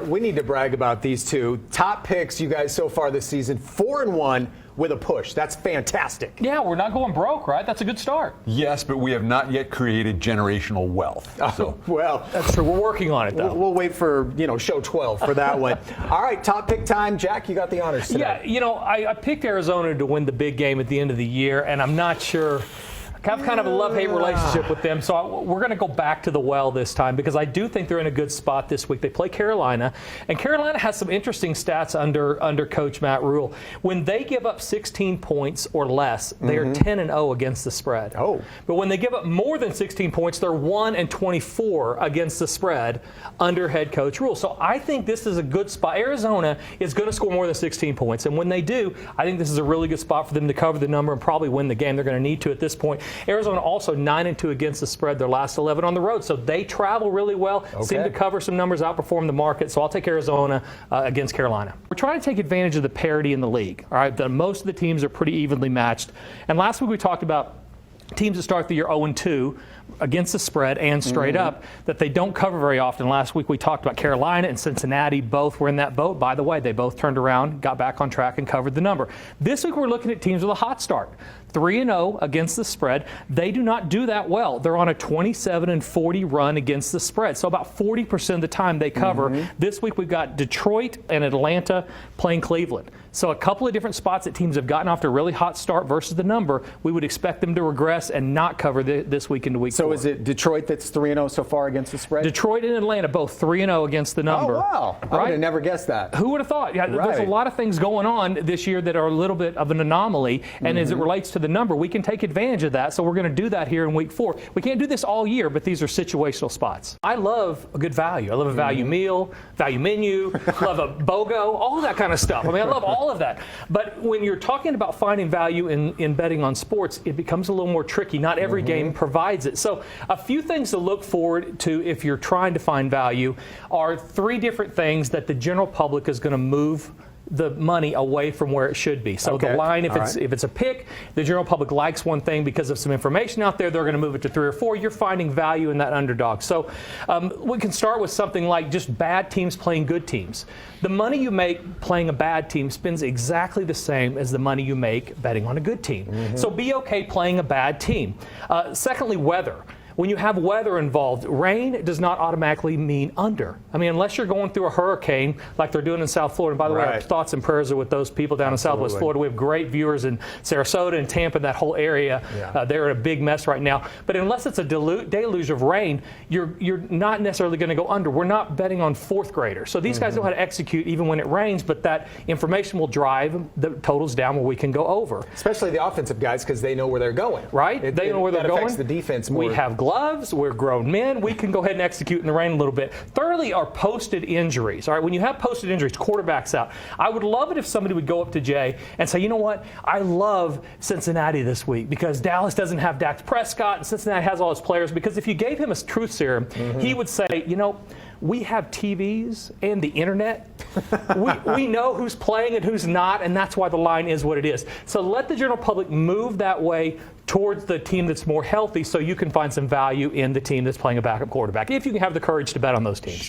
we need to brag about these two. Top picks, you guys, so far this season, 4-1 with a push. That's fantastic. Yeah, we're not going broke, right? That's a good start. Yes, but we have not yet created generational wealth. So. Well, that's true. We're working on it, though. We'll wait for, show 12 for that one. All right, top pick time. Jack, you got the honors today. Yeah, I picked Arizona to win the big game at the end of the year, and I'm not sure. I have kind of a love-hate relationship with them, so we're going to go back to the well this time because I do think they're in a good spot this week. They play Carolina, and Carolina has some interesting stats under Coach Matt Rule. When they give up 16 points or less, they are 10-0 against the spread. Oh. But when they give up more than 16 points, they're 1-24 against the spread under head coach Rule. So I think this is a good spot. Arizona is going to score more than 16 points, and when they do, I think this is a really good spot for them to cover the number and probably win the game. They're going to need to at this point. Arizona also 9-2 against the spread, their last 11 on the road. So they travel really well, seem to cover some numbers, outperform the market. So I'll take Arizona against Carolina. We're trying to take advantage of the parity in the league. All right, most of the teams are pretty evenly matched. And last week we talked about teams that start the year 0-2 against the spread and straight up that they don't cover very often. Last week we talked about Carolina and Cincinnati. Both were in that boat. By the way, they both turned around, got back on track, and covered the number. This week we're looking at teams with a hot start. 3-0 against the spread. They do not do that well. They're on a 27-40 run against the spread. So about 40% of the time they cover. This week we've got Detroit and Atlanta playing Cleveland. So a couple of different spots that teams have gotten off to a really hot start versus the number. We would expect them to regress and not cover this week into week 4. So is it Detroit that's 3-0 so far against the spread? Detroit and Atlanta both 3-0 against the number. Oh, wow. I would have never guessed that. Who would have thought? Yeah, there's a lot of things going on this year that are a little bit of an anomaly. And as it relates to the number, we can take advantage of that. So we're going to do that here in week 4. We can't do this all year, but these are situational spots. I love a good value. I love a value meal, value menu, love a BOGO, all of that kind of stuff. I mean, I love all of that. But when you're talking about finding value in betting on sports, it becomes a little more tricky. Not every game provides it. So a few things to look forward to if you're trying to find value are 3 different things that the general public is going to move the money away from where it should be. So the line, if it's a pick, the general public likes one thing because of some information out there, they're going to move it to 3 or 4. You're finding value in that underdog. So we can start with something like just bad teams playing good teams. The money you make playing a bad team spends exactly the same as the money you make betting on a good team. So be okay playing a bad team. Secondly, weather. When you have weather involved, rain does not automatically mean under. I mean, unless you're going through a hurricane like they're doing in South Florida. And by the way, our thoughts and prayers are with those people down in Southwest Florida. We have great viewers in Sarasota and Tampa, that whole area. They're in a big mess right now. But unless it's a deluge of rain, you're not necessarily going to go under. We're not betting on 4th graders. So these guys know how to execute even when it rains, but that information will drive the totals down where we can go over. Especially the offensive guys because they know where they're going. Right? They know where they're going. That affects the defense more. We have gloves. We're grown men. We can go ahead and execute in the rain a little bit. Thirdly are posted injuries. All right, when you have posted injuries, quarterbacks out. I would love it if somebody would go up to Jay and say, you know what? I love Cincinnati this week because Dallas doesn't have Dak Prescott and Cincinnati has all his players. Because if you gave him a truth serum, he would say, we have TVs and the internet. we know who's playing and who's not, and that's why the line is what it is. So let the general public move that way towards the team that's more healthy so you can find some value in the team that's playing a backup quarterback, if you can have the courage to bet on those teams.